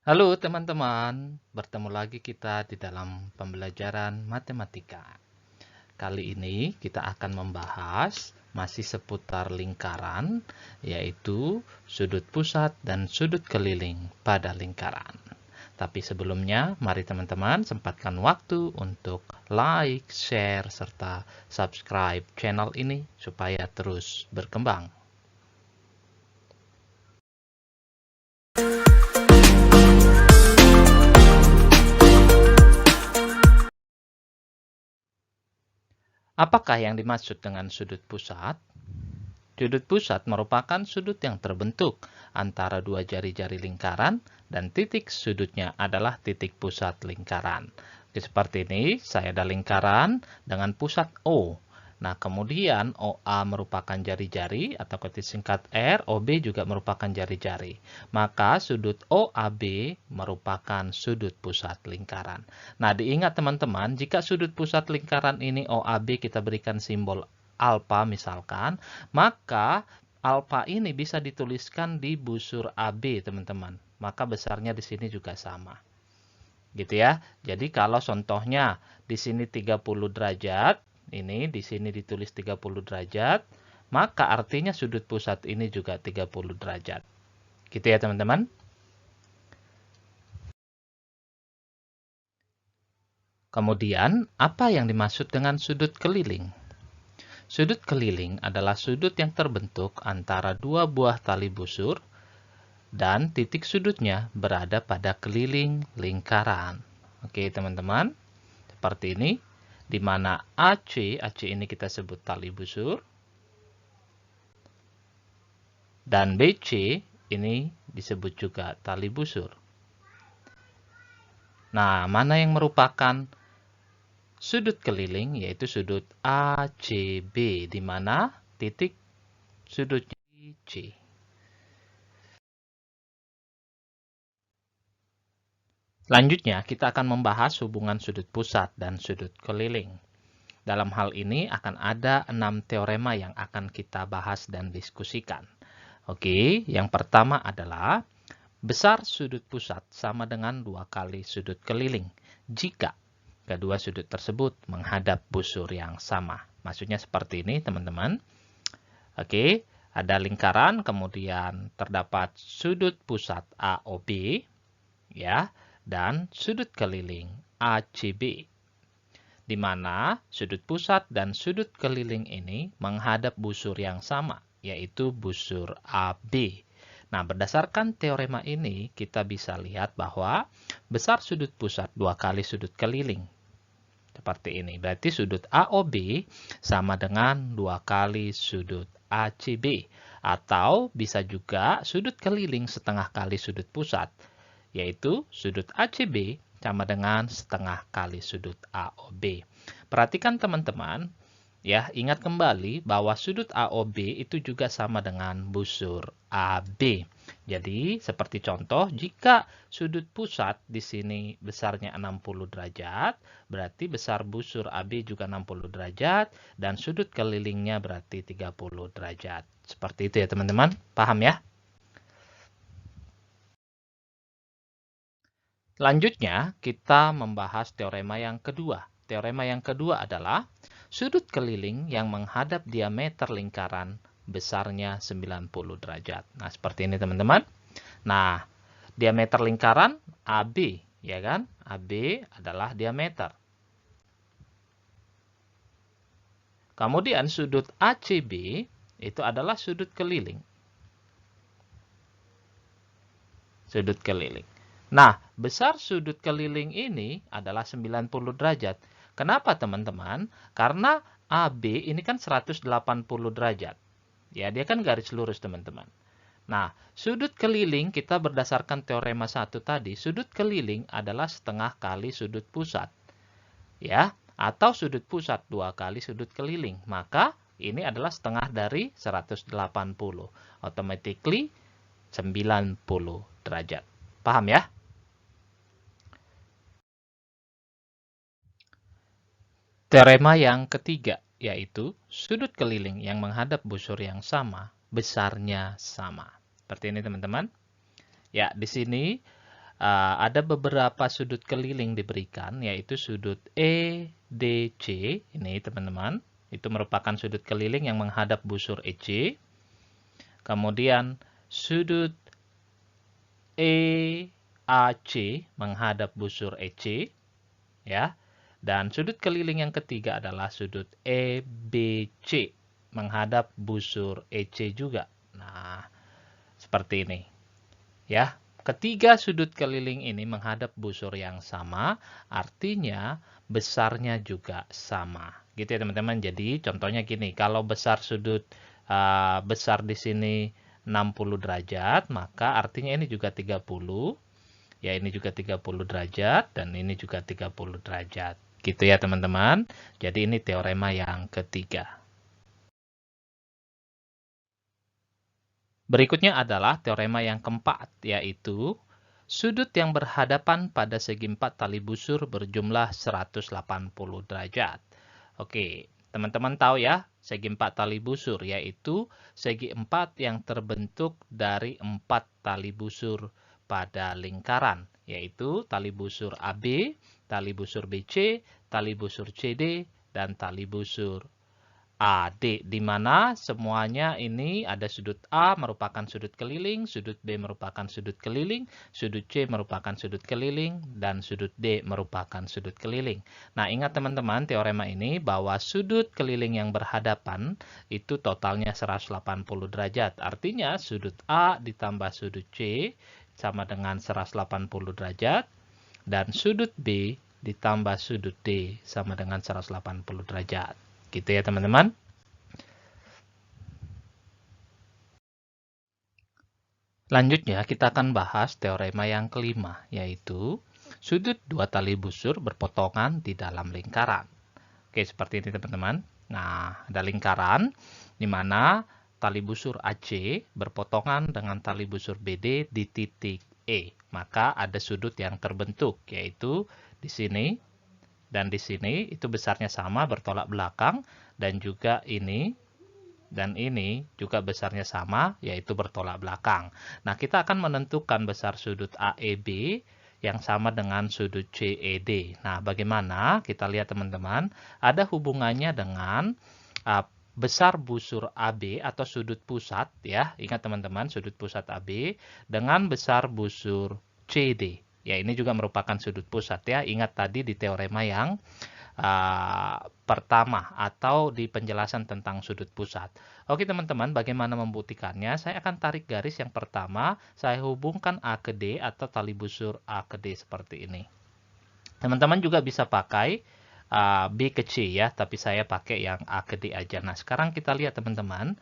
Halo teman-teman, bertemu lagi kita di dalam pembelajaran matematika. Kali ini kita akan membahas masih seputar lingkaran, yaitu sudut pusat dan sudut keliling pada lingkaran. Tapi sebelumnya, mari teman-teman sempatkan waktu untuk like, share, serta subscribe channel ini supaya terus berkembang. Apakah yang dimaksud dengan sudut pusat? Sudut pusat merupakan sudut yang terbentuk antara dua jari-jari lingkaran dan titik sudutnya adalah titik pusat lingkaran. Seperti ini, saya ada lingkaran dengan pusat O. Nah, kemudian OA merupakan jari-jari atau disingkat R, OB juga merupakan jari-jari. Maka sudut OAB merupakan sudut pusat lingkaran. Nah, diingat teman-teman, jika sudut pusat lingkaran ini OAB kita berikan simbol alfa misalkan, maka alfa ini bisa dituliskan di busur AB, teman-teman. Maka besarnya di sini juga sama. Gitu ya. Jadi kalau contohnya di sini 30 derajat, ini di sini ditulis 30 derajat, maka artinya sudut pusat ini juga 30 derajat. Gitu ya, teman-teman. Kemudian, apa yang dimaksud dengan sudut keliling? Sudut keliling adalah sudut yang terbentuk antara dua buah tali busur dan titik sudutnya berada pada keliling lingkaran. Oke, teman-teman. Seperti ini, di mana AC ini kita sebut tali busur, dan BC ini disebut juga tali busur. Nah, mana yang merupakan sudut keliling, yaitu sudut ACB, di mana titik sudutnya C. Selanjutnya, kita akan membahas hubungan sudut pusat dan sudut keliling. Dalam hal ini akan ada 6 teorema yang akan kita bahas dan diskusikan. Oke, yang pertama adalah besar sudut pusat sama dengan 2 kali sudut keliling jika kedua sudut tersebut menghadap busur yang sama. Maksudnya seperti ini, teman-teman. Oke, ada lingkaran, kemudian terdapat sudut pusat AOB, ya, dan sudut keliling ACB, di mana sudut pusat dan sudut keliling ini menghadap busur yang sama, yaitu busur AB. Nah, berdasarkan teorema ini, kita bisa lihat bahwa besar sudut pusat 2 kali sudut keliling. Seperti ini. Berarti sudut AOB sama dengan 2 kali sudut ACB. Atau bisa juga sudut keliling setengah kali sudut pusat, yaitu sudut ACB sama dengan setengah kali sudut AOB. Perhatikan teman-teman, ya, ingat kembali bahwa sudut AOB itu juga sama dengan busur AB. Jadi, seperti contoh, jika sudut pusat di sini besarnya 60 derajat, berarti besar busur AB juga 60 derajat, dan sudut kelilingnya berarti 30 derajat. Seperti itu ya teman-teman, paham ya? Selanjutnya, kita membahas teorema yang kedua. Teorema yang kedua adalah sudut keliling yang menghadap diameter lingkaran besarnya 90 derajat. Nah, seperti ini teman-teman. Nah, diameter lingkaran AB, ya kan? AB adalah diameter. Kemudian sudut ACB itu adalah sudut keliling. Sudut keliling. Nah, besar sudut keliling ini adalah 90 derajat. Kenapa teman-teman? Karena AB ini kan 180 derajat. Ya, dia kan garis lurus teman-teman. Nah, sudut keliling kita berdasarkan teorema 1 tadi, sudut keliling adalah setengah kali sudut pusat. Ya, atau sudut pusat 2 kali sudut keliling. Maka ini adalah setengah dari 180. Automatically 90 derajat. Paham ya? Teorema yang ketiga, yaitu sudut keliling yang menghadap busur yang sama, besarnya sama. Seperti ini teman-teman. Ya, di sini ada beberapa sudut keliling diberikan, yaitu sudut EDC, ini teman-teman, itu merupakan sudut keliling yang menghadap busur EC. Kemudian sudut EAC menghadap busur EC, ya. Dan sudut keliling yang ketiga adalah sudut EBC menghadap busur EC juga. Nah, seperti ini. Ya, ketiga sudut keliling ini menghadap busur yang sama, artinya besarnya juga sama. Gitu ya teman-teman. Jadi contohnya gini, kalau besar sudut besar di sini 60 derajat, maka artinya ini juga 30. Ya, ini juga 30 derajat dan ini juga 30 derajat. Gitu ya teman-teman. Jadi ini teorema yang ketiga. Berikutnya adalah teorema yang keempat, yaitu sudut yang berhadapan pada segi 4 tali busur berjumlah 180 derajat. Oke, teman-teman tahu ya, segi 4 tali busur, yaitu segi 4 yang terbentuk dari 4 tali busur pada lingkaran, yaitu tali busur AB, tali busur BC, tali busur CD, dan tali busur AD, di mana semuanya ini ada sudut A merupakan sudut keliling, sudut B merupakan sudut keliling, sudut C merupakan sudut keliling, dan sudut D merupakan sudut keliling. Nah, ingat teman-teman teorema ini bahwa sudut keliling yang berhadapan itu totalnya 180 derajat. Artinya sudut A ditambah sudut C sama dengan 180 derajat, dan sudut B ditambah sudut D sama dengan 180 derajat. Gitu ya teman-teman. Lanjutnya kita akan bahas teorema yang kelima, yaitu sudut dua tali busur berpotongan di dalam lingkaran. Oke, seperti ini teman-teman. Nah, ada lingkaran di mana tali busur AC berpotongan dengan tali busur BD di titik E. Maka ada sudut yang terbentuk, yaitu di sini dan di sini, itu besarnya sama bertolak belakang, dan juga ini dan ini juga besarnya sama, yaitu bertolak belakang. Nah, kita akan menentukan besar sudut AEB yang sama dengan sudut CED. Nah, bagaimana? Kita lihat teman-teman, ada hubungannya dengan besar busur AB atau sudut pusat, ya. Ingat teman-teman, sudut pusat AB dengan besar busur CD. Ya, ini juga merupakan sudut pusat, ya. Ingat tadi di teorema yang pertama atau di penjelasan tentang sudut pusat. Oke teman-teman, bagaimana membuktikannya? Saya akan tarik garis yang pertama, saya hubungkan A ke D atau tali busur A ke D seperti ini. Teman-teman juga bisa pakai B ke C ya, tapi saya pakai yang A ke D aja. Nah, sekarang kita lihat teman-teman,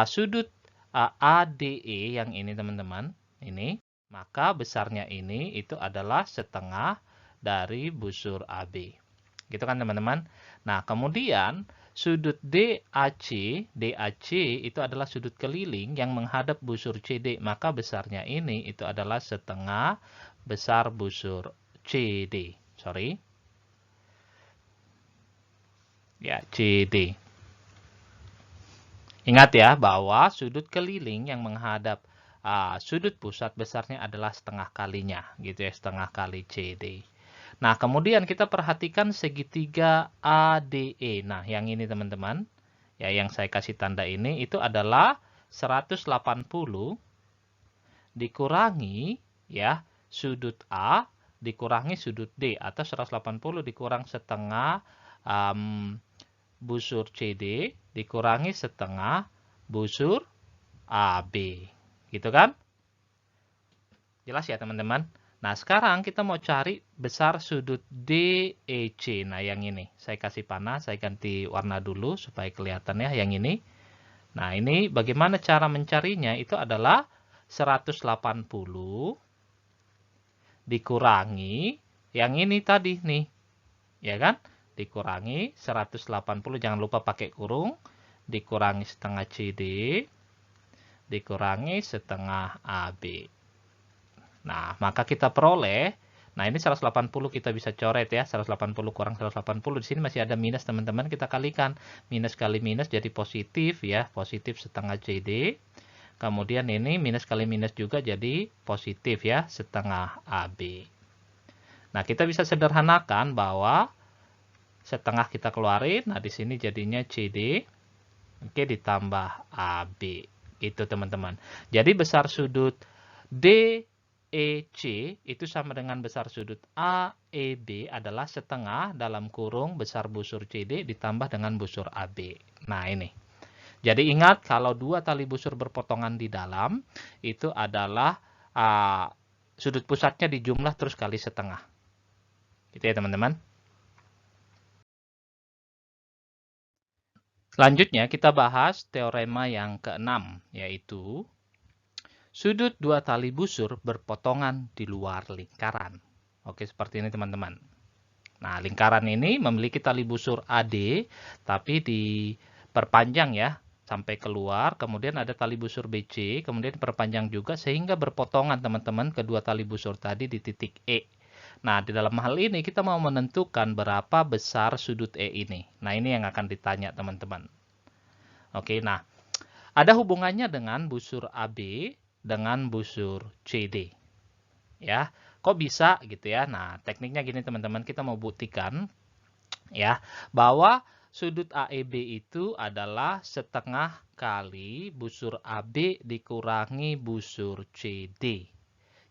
sudut ADE yang ini teman-teman, ini, maka besarnya ini itu adalah setengah dari busur AB. Gitu kan teman-teman? Nah, kemudian sudut DAC itu adalah sudut keliling yang menghadap busur CD, maka besarnya ini itu adalah setengah besar busur CD. Sorry. Ya, CD. Ingat ya bahwa sudut keliling yang menghadap sudut pusat besarnya adalah setengah kalinya, gitu ya, setengah kali CD. Nah, kemudian kita perhatikan segitiga ADE. Nah, yang ini teman-teman, ya yang saya kasih tanda ini itu adalah 180 dikurangi ya sudut A dikurangi sudut D, atau 180 dikurang setengah busur CD dikurangi setengah busur AB. Gitu kan? Jelas ya teman-teman? Nah, sekarang kita mau cari besar sudut DEC. Nah, yang ini. Saya kasih panah, saya ganti warna dulu supaya kelihatan ya yang ini. Nah, ini bagaimana cara mencarinya? Itu adalah 180 dikurangi yang ini tadi nih. Ya kan? Dikurangi 180, jangan lupa pakai kurung. Dikurangi setengah CD. Dikurangi setengah AB. Nah, maka kita peroleh, nah ini 180 kita bisa coret ya, 180 kurang 180, di sini masih ada minus teman-teman, kita kalikan. Minus kali minus jadi positif ya, positif setengah CD. Kemudian ini minus kali minus juga jadi positif ya, setengah AB. Nah, kita bisa sederhanakan bahwa setengah kita keluarin, nah di sini jadinya CD, oke, ditambah AB. Itu teman-teman. Jadi besar sudut DEC itu sama dengan besar sudut AEB adalah setengah dalam kurung besar busur CD ditambah dengan busur AB. Nah, ini. Jadi ingat kalau dua tali busur berpotongan di dalam itu adalah sudut pusatnya dijumlah terus kali setengah. Gitu ya teman-teman. Selanjutnya kita bahas teorema yang keenam, yaitu sudut dua tali busur berpotongan di luar lingkaran. Oke, seperti ini teman-teman. Nah, lingkaran ini memiliki tali busur AD, tapi diperpanjang ya, sampai keluar. Kemudian ada tali busur BC, kemudian diperpanjang juga sehingga berpotongan teman-teman kedua tali busur tadi di titik E. Nah, di dalam hal ini kita mau menentukan berapa besar sudut E ini. Nah, ini yang akan ditanya teman-teman. Oke, nah, ada hubungannya dengan busur AB dengan busur CD. Ya, kok bisa gitu ya? Nah, tekniknya gini teman-teman, kita mau buktikan ya bahwa sudut AEB itu adalah setengah kali busur AB dikurangi busur CD.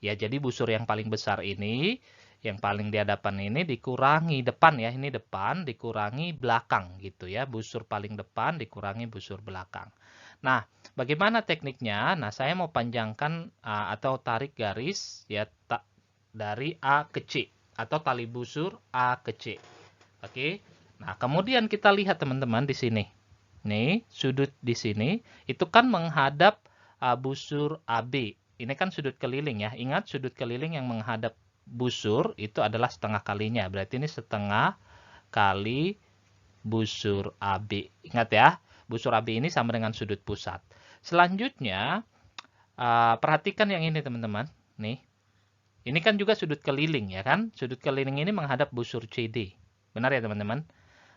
Ya, jadi busur yang paling besar ini, yang paling di hadapan ini dikurangi depan ya, ini depan dikurangi belakang gitu ya, busur paling depan dikurangi busur belakang. Nah, bagaimana tekniknya? Nah, saya mau panjangkan atau tarik garis ya dari A ke C atau tali busur A ke C. Oke. Nah, kemudian kita lihat teman-teman di sini. Nih, sudut di sini itu kan menghadap busur AB. Ini kan sudut keliling ya. Ingat sudut keliling yang menghadap busur itu adalah setengah kalinya. Berarti ini setengah kali busur AB. Ingat ya, busur AB ini sama dengan sudut pusat. Selanjutnya, perhatikan yang ini teman-teman. Nih, ini kan juga sudut keliling ya kan. Sudut keliling ini menghadap busur CD. Benar ya teman-teman?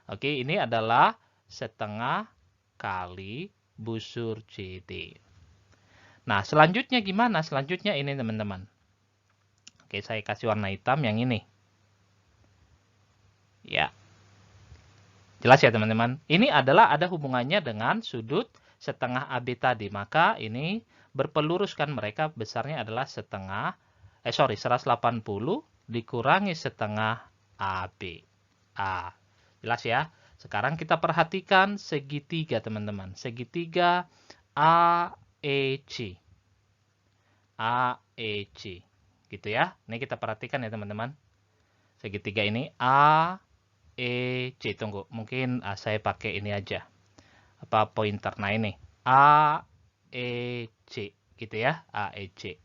Oke, ini adalah setengah kali busur CD. Nah, selanjutnya gimana? Selanjutnya ini teman-teman. Oke, saya kasih warna hitam yang ini. Ya. Jelas ya teman-teman? Ini adalah ada hubungannya dengan sudut setengah AB tadi. Maka ini berpeluruskan mereka besarnya adalah 180 dikurangi setengah AB. Jelas ya? Sekarang kita perhatikan segitiga teman-teman. Segitiga AEC. AEC. Gitu ya. Ini kita perhatikan ya teman-teman. Segitiga ini AEC. Tunggu. Mungkin saya pakai ini aja. Apa pointer. Nah ini. AEC. Gitu ya. AEC.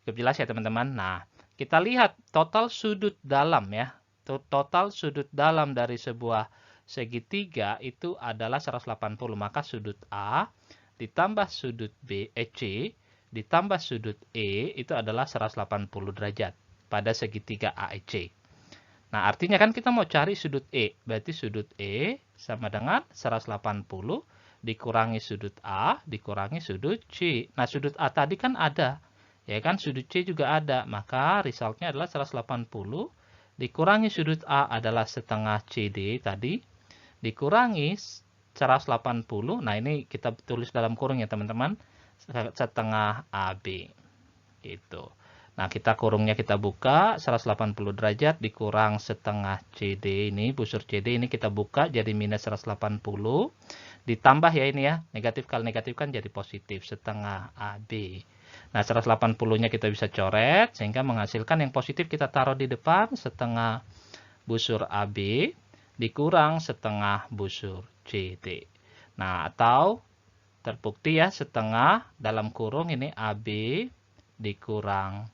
Cukup jelas ya teman-teman. Nah. Kita lihat total sudut dalam ya. Total sudut dalam dari sebuah segitiga itu adalah 180. Maka sudut A ditambah sudut C ditambah sudut E itu adalah 180 derajat pada segitiga AEC. Nah, artinya kan kita mau cari sudut E. Berarti sudut E sama dengan 180 dikurangi sudut A dikurangi sudut C. Nah, sudut A tadi kan ada. Ya kan, sudut C juga ada. Maka resultnya adalah 180 dikurangi sudut A adalah setengah CD tadi, dikurangi 180, nah ini kita tulis dalam kurung ya teman-teman, setengah AB. Gitu. Nah, kita kurungnya kita buka, 180 derajat dikurang setengah CD ini, busur CD ini kita buka jadi minus 180, ditambah ya ini ya, negatif kali negatif kan jadi positif, setengah AB. Nah, 180-nya kita bisa coret, sehingga menghasilkan yang positif kita taruh di depan, setengah busur AB, dikurang setengah busur CD. Nah, atau terbukti ya, setengah dalam kurung ini AB dikurang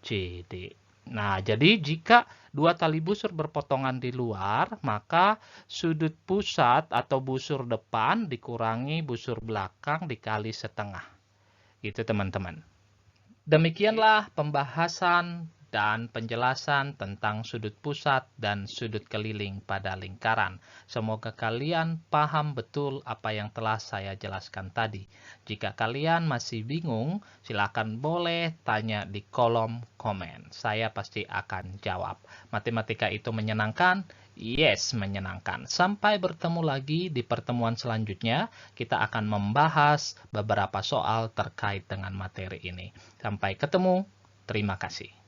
CD. Nah, jadi jika dua tali busur berpotongan di luar, maka sudut pusat atau busur depan dikurangi busur belakang dikali setengah. Gitu teman-teman. Demikianlah pembahasan dan penjelasan tentang sudut pusat dan sudut keliling pada lingkaran. Semoga kalian paham betul apa yang telah saya jelaskan tadi. Jika kalian masih bingung, silakan boleh tanya di kolom komen. Saya pasti akan jawab. Matematika itu menyenangkan? Yes, menyenangkan. Sampai bertemu lagi di pertemuan selanjutnya, kita akan membahas beberapa soal terkait dengan materi ini. Sampai ketemu, terima kasih.